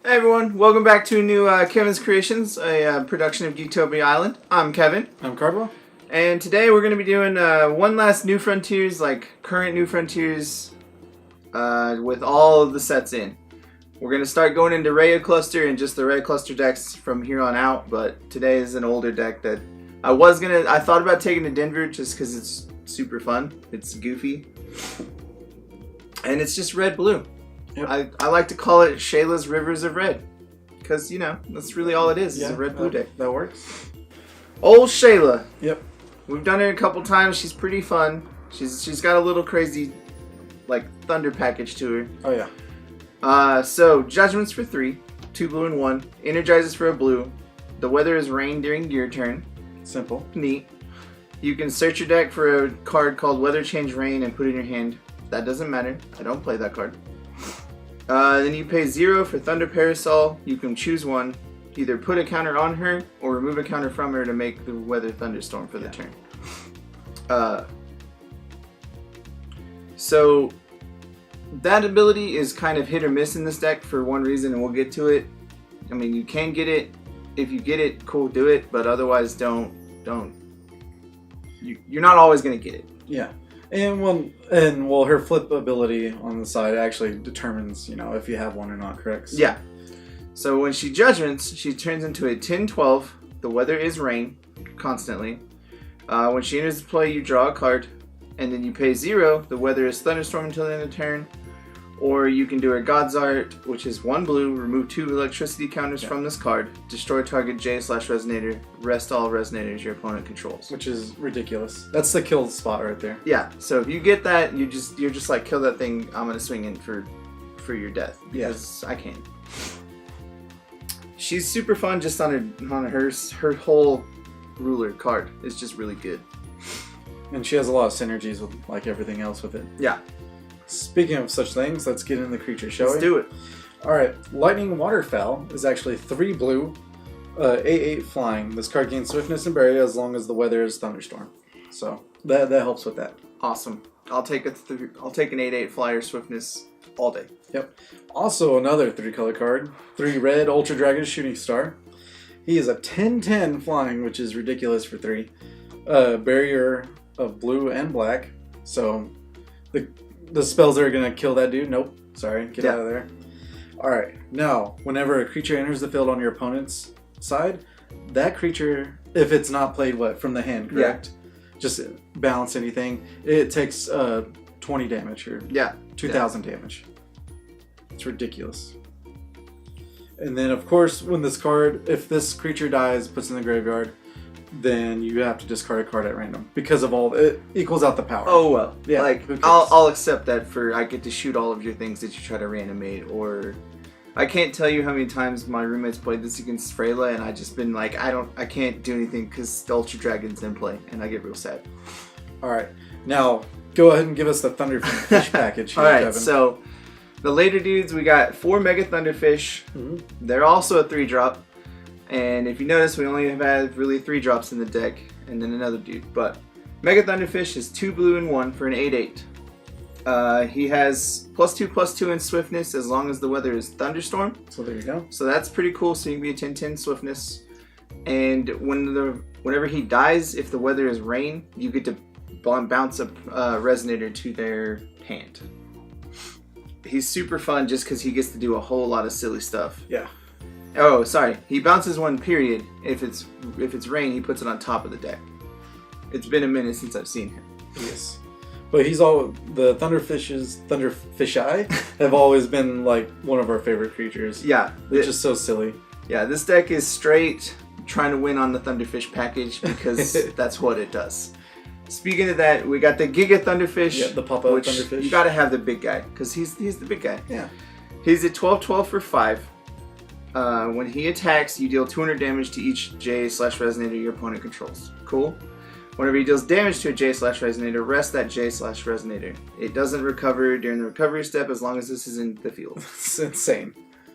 Hey everyone, welcome back to a new Kevin's Kreations, a production of Geektopia Island. I'm Kevin. I'm Cardwell. And today we're going to be doing one last New Frontiers, like current New Frontiers, with all of the sets in. We're going to start going into Reiya Cluster and just the Reiya Cluster decks from here on out, but today is an older deck that I thought about taking to Denver just because it's super fun. It's goofy. And it's just red-blue. Yep. I like to call it Shaela's Rivers of Red. Because, you know, that's really all it is. It's a red-blue deck. That works. Old Shaela. Yep. We've done her a couple times. She's pretty fun. She's got a little crazy, like, thunder package to her. Oh, yeah. So, Judgments for 3. 2 blue and 1. Energizes for a blue. The weather is rain during your turn. Simple. Neat. You can search your deck for a card called Weather Change Rain and put it in your hand. That doesn't matter. I don't play that card. Then you pay 0 for Thunder Parasol. You can choose one. Either put a counter on her or remove a counter from her to make the Weather Thunderstorm for the turn. So that ability is kind of hit or miss in this deck for one reason, and we'll get to it. I mean, you can get it. If you get it, cool, do it. But otherwise, don't. You're not always going to get it. Yeah. And her flip ability on the side actually determines, you know, if you have one or not, correct? Yeah. So when she Judgments, she turns into a 10-12. The weather is rain, constantly. When she enters the play, you draw a card, and then you pay 0. The weather is Thunderstorm until the end of the turn. Or you can do a God's Art, which is 1 blue, remove 2 electricity counters from this card, destroy target J/Resonator, rest all Resonators your opponent controls. Which is ridiculous. That's the kill spot right there. Yeah, so if you get that, you're just like, kill that thing, I'm gonna swing in for your death. Because I can. She's super fun just on her whole ruler card. It's just really good. And she has a lot of synergies with like everything else with it. Yeah. Speaking of such things, let's get into the creature, shall we? Let's do it. Alright, Lightning Waterfowl is actually 3 blue, 8/8 flying. This card gains swiftness and barrier as long as the weather is thunderstorm. So that helps with that. Awesome. I'll take an 8/8 flyer swiftness all day. Yep. Also another 3-color card. 3 red Ultra Dragon Shooting Star. He is a 10/10 flying, which is ridiculous for 3. Barrier of blue and black. So the spells that are going to kill that dude, nope. Sorry, get out of there. Alright, now, whenever a creature enters the field on your opponent's side, that creature, if it's not played, from the hand, correct? Yeah. Just balance anything. It takes 20 damage or 2,000 damage. It's ridiculous. And then, of course, when if this creature dies, puts in the graveyard, then you have to discard a card at random because of it equals out the power. Oh well, yeah. Like I'll accept that I get to shoot all of your things that you try to randomate. Or I can't tell you how many times my roommates played this against Freya, and I just been like, I can't do anything because the Ultra Dragon's in play, and I get real sad. All right, now go ahead and give us the Thunderfish package here, all right, Kevin. So the later dudes, we got 4 Mega Thunderfish. Mm-hmm. They're also a 3-drop. And if you notice, we only have had really 3 drops in the deck, and then another dude. But Mega Thunderfish is 2 blue and 1 for an 8/8. He has +2/+2 in swiftness as long as the weather is thunderstorm. So there you go. So that's pretty cool. So you can be a 10/10 swiftness. And whenever he dies, if the weather is rain, you get to bounce a Resonator to their hand. He's super fun just because he gets to do a whole lot of silly stuff. Yeah. Oh, sorry. He bounces 1 period. If it's rain, he puts it on top of the deck. It's been a minute since I've seen him. Yes. But the Thunderfish have always been like one of our favorite creatures. Yeah. They're just so silly. Yeah, this deck is straight trying to win on the Thunderfish package because that's what it does. Speaking of that, we got the Giga Thunderfish. Yeah, the pop-up Thunderfish. You gotta have the big guy because he's the big guy. Yeah. He's at 12/12 for 5. When he attacks, you deal 200 damage to each J/Resonator your opponent controls. Cool. Whenever he deals damage to a J/Resonator, rest that J/Resonator. It doesn't recover during the recovery step as long as this is in the field. It's insane.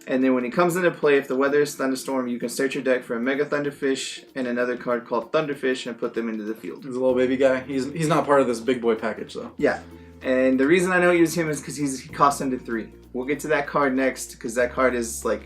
And then when he comes into play, if the weather is thunderstorm, you can search your deck for a Mega Thunderfish and another card called Thunderfish and put them into the field. He's a little baby guy. He's not part of this big boy package though. Yeah. And the reason I know use him is because he costs under 3. We'll get to that card next because that card is like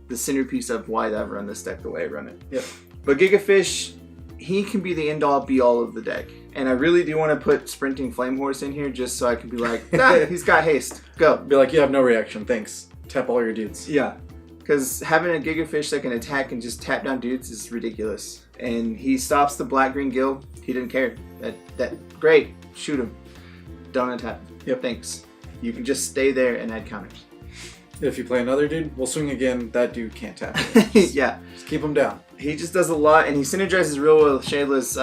the centerpiece of why I run this deck the way I run it. Yep. But Gigafish, he can be the end-all be-all of the deck. And I really do want to put Sprinting Flame Horse in here just so I can be like, he's got haste. Go. Be like, you have no reaction. Thanks. Tap all your dudes. Yeah. Because having a Gigafish that can attack and just tap down dudes is ridiculous. And he stops the black-green gill. He didn't care. That great. Shoot him. Don't attack. Yep. Thanks. You can just stay there and add counters. If you play another dude, we'll swing again. That dude can't tap. Yeah. Just keep him down. He just does a lot, and he synergizes real well with Shaela's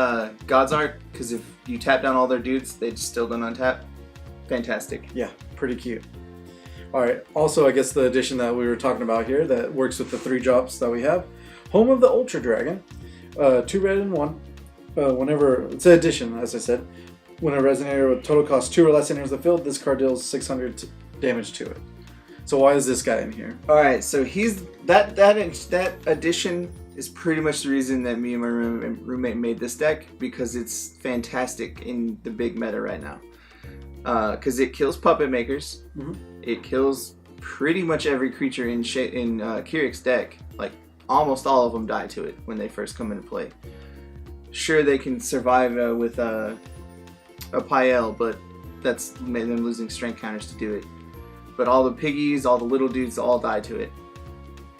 God's Art, because if you tap down all their dudes, they just still don't untap. Fantastic. Yeah, pretty cute. Alright, also I guess the addition that we were talking about here that works with the 3 drops that we have. Home of the Ultra Dragon. 2 red and 1. Whenever, it's an addition, as I said. When a Resonator with total cost 2 or less enters the field, this card deals 600 damage to it. So why is this guy in here? Alright, so he's that addition is pretty much the reason that me and my roommate made this deck, because it's fantastic in the big meta right now. Because it kills puppet makers. Mm-hmm. It kills pretty much every creature in Kirik's deck. Like, almost all of them die to it when they first come into play. Sure, they can survive with a Pael, but that's made them losing strength counters to do it. But all the piggies, all the little dudes, all die to it.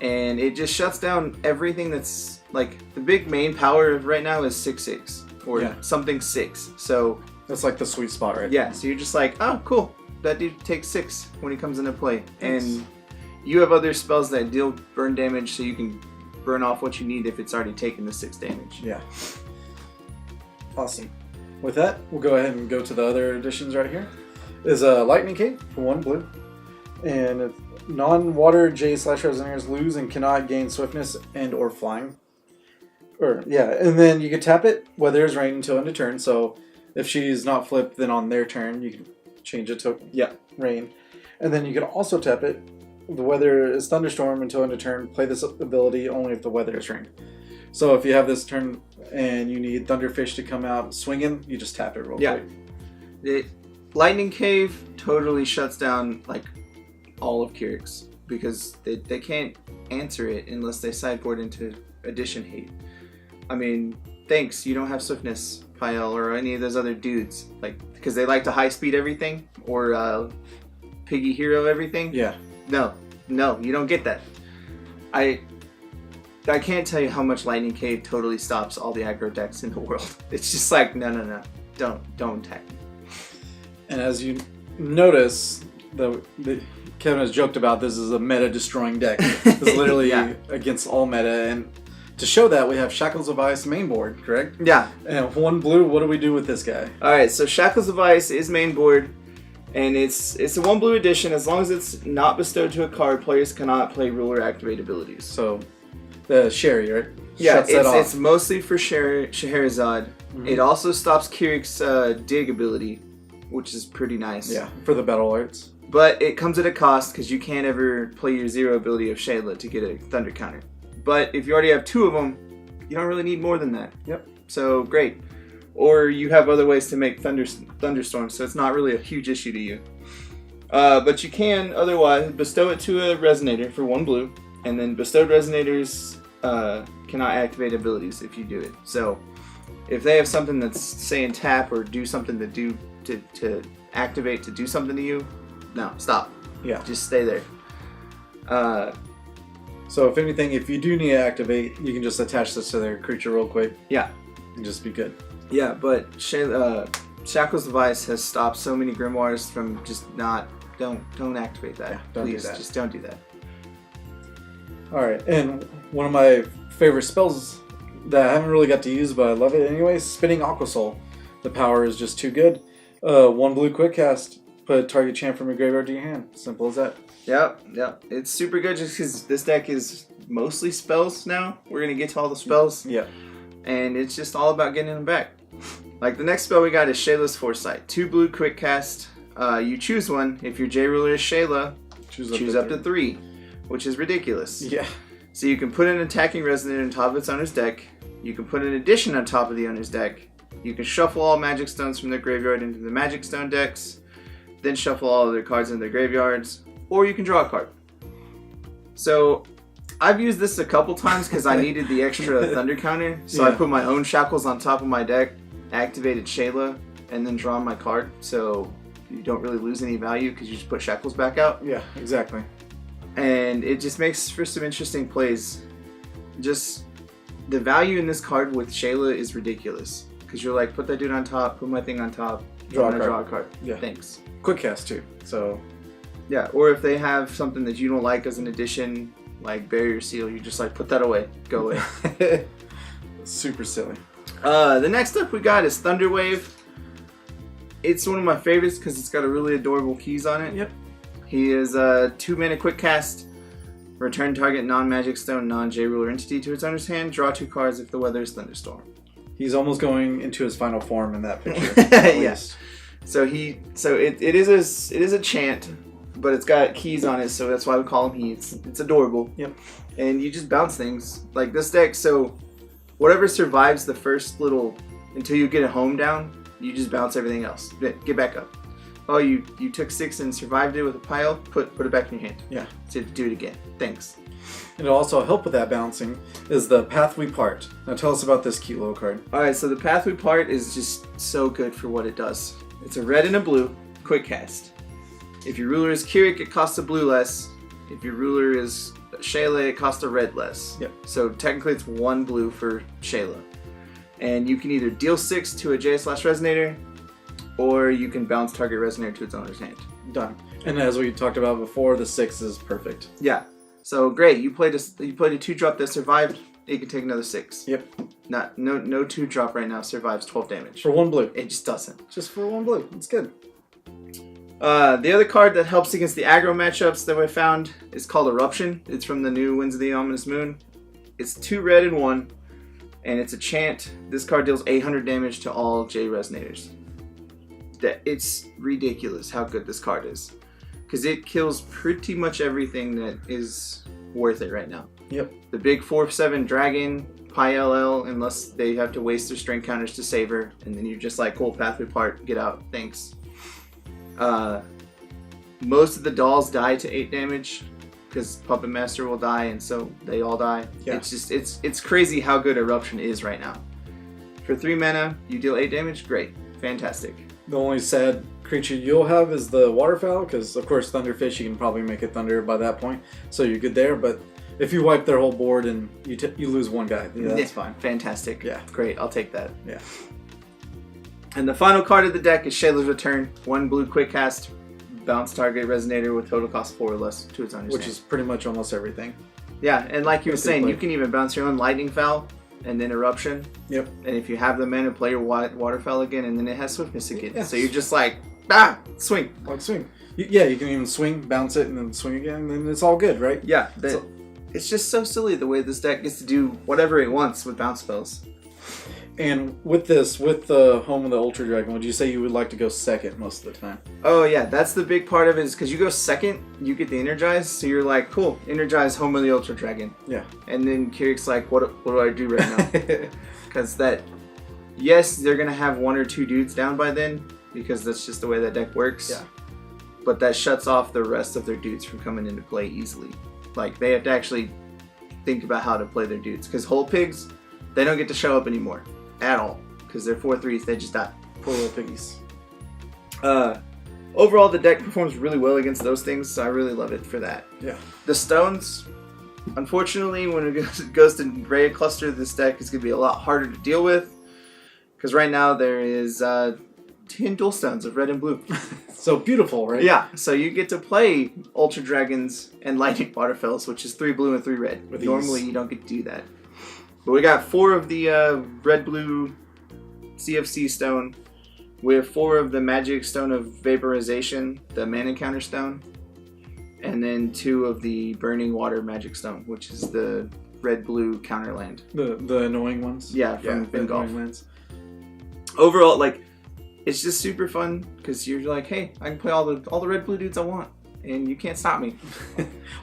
And it just shuts down everything that's, like, the big main power right now is 6/6 or something 6. So that's like the sweet spot, right? Yeah, so you're just like, oh, cool. That dude takes 6 when he comes into play. And you have other spells that deal burn damage, so you can burn off what you need if it's already taken the 6 damage. Yeah. Awesome. With that, we'll go ahead and go to the other additions right here. Is a Lightning Cape for 1 blue. And it's non-water J/Resonators lose and cannot gain swiftness and or flying. And then you can tap it, weather is rain until end of turn. So if she's not flipped, then on their turn you can change it to rain. And then you can also tap it. The weather is thunderstorm until end of turn. Play this ability only if the weather is rain. So if you have this turn and you need Thunderfish to come out swinging, you just tap it real quick. Lightning Cave totally shuts down like all of Kirik's, because they can't answer it unless they sideboard into Addition Hate. I mean, thanks, you don't have Swiftness, Pael, or any of those other dudes, like, because they like to high speed everything, or Piggy Hero everything. Yeah. No, you don't get that. I can't tell you how much Lightning Cave totally stops all the aggro decks in the world. It's just like, no, don't attack me. And as you notice, Kevin has joked about this is a meta-destroying deck. It's literally against all meta, and to show that, we have Shackles of Ice main board, correct? Yeah. And 1 blue, what do we do with this guy? Alright, so Shackles of Ice is main board, and it's a 1 blue edition. As long as it's not bestowed to a card, players cannot play ruler activate abilities. So, the Sherry, right? Yeah, it's mostly for Scheherazade. Mm-hmm. It also stops Kirik's dig ability, which is pretty nice. Yeah, for the battle arts. But it comes at a cost, because you can't ever play your 0 ability of Shaela to get a Thunder counter. But if you already have 2 of them, you don't really need more than that. Yep. So, great. Or you have other ways to make thunderstorms, so it's not really a huge issue to you. But you can, otherwise, bestow it to a Resonator for 1 blue, and then bestowed Resonators cannot activate abilities if you do it. So, if they have something that's saying tap or do something to activate to do something to you, no, stop. Yeah. Just stay there. So if anything, if you do need to activate, you can just attach this to their creature real quick. Yeah. And just be good. Yeah, but Shackles of Ice has stopped so many Grimoires from just not... Don't activate that. Yeah, don't Please, do that. just don't do that. Alright, and one of my favorite spells that I haven't really got to use, but I love it anyway, Spinning Aquasol. The power is just too good. 1 blue quick cast. Put target champ from your graveyard to your hand. Simple as that. Yep. It's super good just because this deck is mostly spells now. We're going to get to all the spells. Yeah. And it's just all about getting them back. Like the next spell we got is Shaela's Foresight. 2 blue quick cast. You choose one. If your J ruler is Shaela, choose up to 3, which is ridiculous. Yeah. So you can put an attacking Resonator on top of its owner's deck. You can put an addition on top of the owner's deck. You can shuffle all Magic Stones from their graveyard into the Magic Stone decks. Then shuffle all of their cards into their graveyards. Or you can draw a card. So I've used this a couple times because I needed the extra thunder counter. So I put my own shackles on top of my deck, activated Shaela, and then drawn my card. So you don't really lose any value because you just put shackles back out. Yeah, exactly. And it just makes for some interesting plays. Just the value in this card with Shaela is ridiculous. Because you're like, put that dude on top, put my thing on top, draw a card. Yeah. Thanks. Quick cast too. So yeah, or if they have something that you don't like as an addition, like Barrier Seal, you just like put that away. Go away. Super silly. The next up we got is Thunder Wave. It's one of my favorites because it's got a really adorable keys on it. Yep. He is a 2-mana quick cast. Return target non-magic stone, non-J ruler entity to its owner's hand. Draw 2 cards if the weather is thunderstorm. He's almost going into his final form in that picture. Yes. So it is a chant, but it's got keys on it, so that's why we call him he. It's adorable. Yep. And you just bounce things like this deck. So whatever survives the first little until you get a home down, you just bounce everything else. Get back up. Oh, you took 6 and survived it with a pile. Put it back in your hand. Yeah. So do it again. Thanks. And it'll also help with that bouncing is the Path We Part. Now tell us about this cute little card. Alright, so the Path We Part is just so good for what it does. It's a red and a blue, quick cast. If your ruler is Keurig, it costs a blue less. If your ruler is Shaela, it costs a red less. Yep. So technically it's 1 blue for Shaela. And you can either deal 6 to a J/Resonator, or you can bounce target Resonator to its owner's hand. Done. And as we talked about before, the 6 is perfect. Yeah. So great, you played a 2-drop that survived. It can take another 6. Yep. No 2-drop right now survives 12 damage. For 1 blue. It just doesn't. Just for 1 blue. It's good. The other card that helps against the aggro matchups that we found is called Eruption. It's from the new Winds of the Ominous Moon. It's 2 red and 1, and it's a chant. This card deals 800 damage to all J Resonators. It's ridiculous how good this card is. Because it kills pretty much everything that is worth it right now. Yep. The big 4/7 dragon, Pi LL, unless they have to waste their strength counters to save her, and then you're just like, cool, Path Apart, get out, thanks. Most of the dolls die to 8 damage, because Puppet Master will die, and so they all die. Yeah. It's just, it's crazy how good Eruption is right now. For 3 mana, you deal 8 damage, great, fantastic. The only sad creature you'll have is the Waterfowl, because of course Thunderfish, you can probably make it Thunder by that point, so you're good there, but if you wipe their whole board and you lose 1 guy, yeah, that's fine. Fantastic. Yeah. Great, I'll take that. Yeah. And the final card of the deck is Shaela's Return. 1 blue quick cast, bounce target Resonator with total cost 4 or less to its owner's Which hand. is pretty much almost everything. Yeah, and like you were That's saying, good you can even bounce your own Lightning Fowl and then Eruption. Yep. And if you have the mana, play your Waterfowl again, and then it has Swiftness again. Yes. So you're just like, swing. Like swing. Yeah, you can even swing, bounce it, and then swing again, and then it's all good, right? Yeah, it's just so silly the way this deck gets to do whatever it wants with bounce spells. And with this, with the Home of the Ultra Dragon, would you say you would like to go second most of the time? Oh yeah, that's the big part of it, is because you go second, you get the Energize, so you're like, cool, Energize Home of the Ultra Dragon. Yeah. And then Kirik's like, what do I do right now? Because yes, they're going to have 1 or 2 dudes down by then, because that's just the way that deck works. Yeah. But that shuts off the rest of their dudes from coming into play easily. Like, they have to actually think about how to play their dudes. Because Whole Pigs, they don't get to show up anymore. At all. Because they're 4/3s, they just die. Poor little piggies. Overall, the deck performs really well against those things, so I really love it for that. Yeah. The stones, unfortunately, when it goes to Reiya Cluster, this deck is going to be a lot harder to deal with. Because right now there is 10 dual stones of red and blue. So beautiful, right? Yeah, so you get to play Ultra Dragons and Lightning Waterfalls, which is 3 blue and 3 red. With Normally ease. you don't get to do that. But we got 4 of the red-blue CFC stone. We have 4 of the Magic Stone of Vaporization, the Mana Counter Stone. And then 2 of the Burning Water Magic Stone, which is the red-blue counterland. The annoying ones? Yeah, from the Bengal. annoying lands. Overall, like, it's just super fun because you're like, hey, I can play all the red-blue dudes I want, and you can't stop me.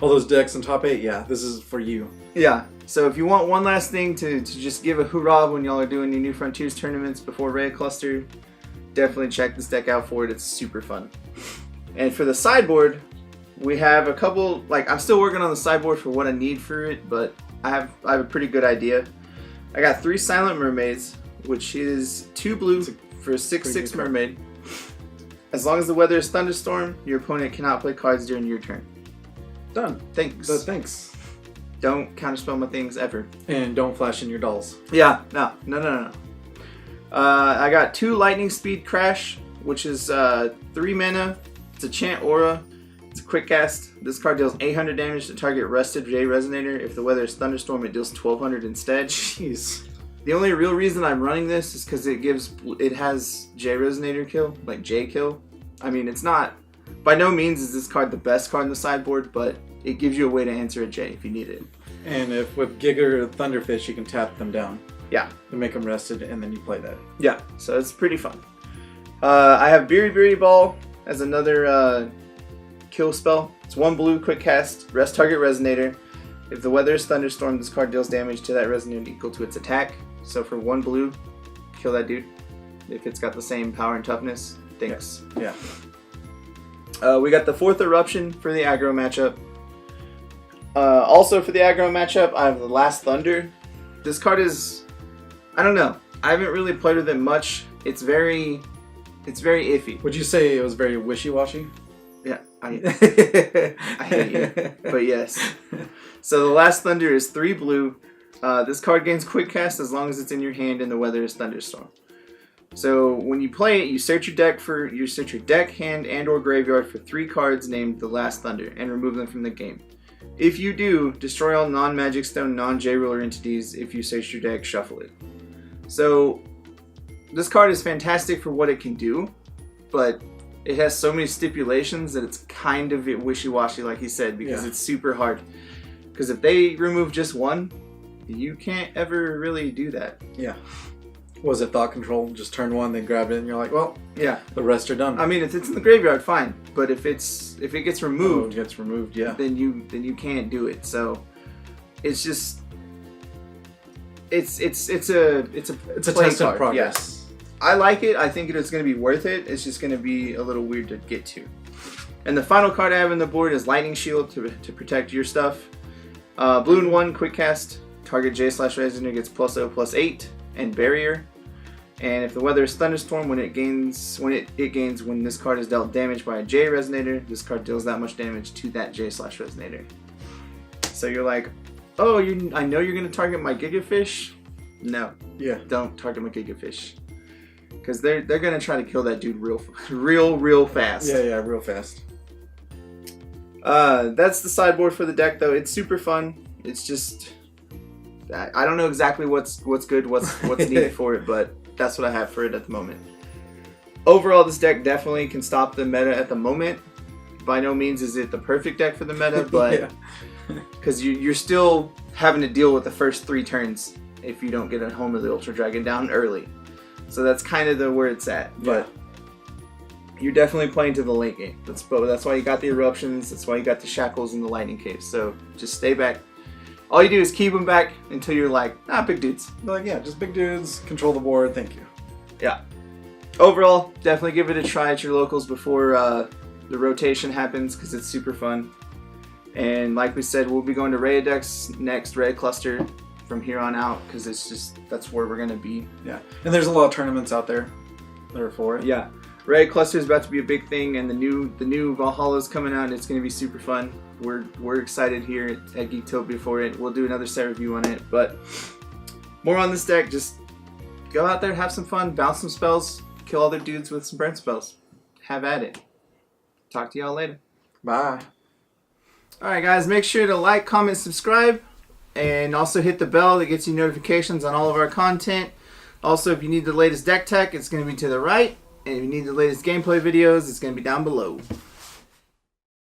All those decks in top 8, yeah, this is for you. Yeah, so if you want one last thing to just give a hoorah when y'all are doing your New Frontiers tournaments before Reiya Cluster, definitely check this deck out for it. It's super fun. And for the sideboard, We have a couple, like, I'm still working on the sideboard for what I need for it, but I have a pretty good idea. I got 3 Silent Mermaids, which is 2 blue for a 6/6 Mermaid. As long as the weather is thunderstorm, your opponent cannot play cards during your turn. Done. Thanks. Thanks. Don't counterspell my things ever. And don't flash in your dolls. Yeah, no. I got 2 Lightning Speed Crash, which is 3 mana. It's a Chant Aura. It's a quick cast. This card deals 800 damage to target Rusted J Resonator. If the weather is thunderstorm, it deals 1200 instead. Jeez. The only real reason I'm running this is because it has J Resonator kill, like J kill. I mean, it's not, by no means is this card the best card in the sideboard, but it gives you a way to answer a J if you need it. And if with Giga Thunderfish, you can tap them down. Yeah. To make them rested, and then you play that. Yeah, so it's pretty fun. I have Berry Ball as another kill spell. It's 1 blue, quick cast, rest target Resonator. If the weather is thunderstorm, this card deals damage to that Resonator equal to its attack. So for 1 blue, kill that dude. If it's got the same power and toughness, thanks. Yeah. We got the 4th Eruption for the aggro matchup. Also for the aggro matchup, I have the Last Thunder. This card is, I don't know. I haven't really played with it much. It's very iffy. Would you say it was very wishy-washy? Yeah, I hate you, but yes. So the Last Thunder is 3 blue. This card gains quick cast as long as it's in your hand and the weather is thunderstorm. So when you play it, you search your deck, hand, and/or graveyard for 3 cards named the Last Thunder and remove them from the game. If you do, destroy all non-Magic Stone, non-J-Ruler entities. If you search your deck, shuffle it. So this card is fantastic for what it can do, but it has so many stipulations that it's kind of wishy-washy, like he said, because it's super hard. Because if they remove just 1, you can't ever really do that. Yeah. Was it thought control? Just turn 1, then grab it, and you're like, well, yeah, the rest are done. I mean, if it's in the graveyard, fine. But if it gets removed, yeah, then you can't do it. So it's just it's a test in progress. Yes. I like it. I think it's going to be worth it. It's just going to be a little weird to get to. And the final card I have on the board is Lightning Shield to protect your stuff. Blue and 1, quick cast. Target J/Resonator gets +0/+8 and Barrier. And if the weather is thunderstorm, when this card is dealt damage by a J Resonator, this card deals that much damage to that J/Resonator. So you're like, oh, I know you're going to target my Gigafish. No. Yeah. Don't target my Gigafish. Because they're going to try to kill that dude real fast. Yeah, real fast. That's the sideboard for the deck, though. It's super fun. It's just, I don't know exactly what's good, what's needed for it, but that's what I have for it at the moment. Overall, this deck definitely can stop the meta at the moment. By no means is it the perfect deck for the meta, but because you're still having to deal with the first 3 turns if you don't get a Home of the Ultra Dragon down early. So that's kind of where it's at. But you're definitely playing to the late game. That's why you got the Eruptions. That's why you got the Shackles and the Lightning Caves. So just stay back. All you do is keep them back until you're like, big dudes. They're like, yeah, just big dudes, control the board, thank you. Yeah. Overall, definitely give it a try at your locals before the rotation happens, because it's super fun. And like we said, we'll be going to Reiya decks next, Reiya Cluster, from here on out, because that's where we're going to be. Yeah. And there's a lot of tournaments out there that are for it. Yeah. Reiya Cluster is about to be a big thing, and the new Valhalla is coming out, and it's going to be super fun. We're excited here at Geektopia for it. We'll do another set review on it, but more on this deck. Just go out there, have some fun, bounce some spells, kill other dudes with some burn spells. Have at it. Talk to y'all later. Bye. Alright guys, make sure to like, comment, subscribe, and also hit the bell that gets you notifications on all of our content. Also, if you need the latest deck tech, it's going to be to the right. And if you need the latest gameplay videos, it's going to be down below.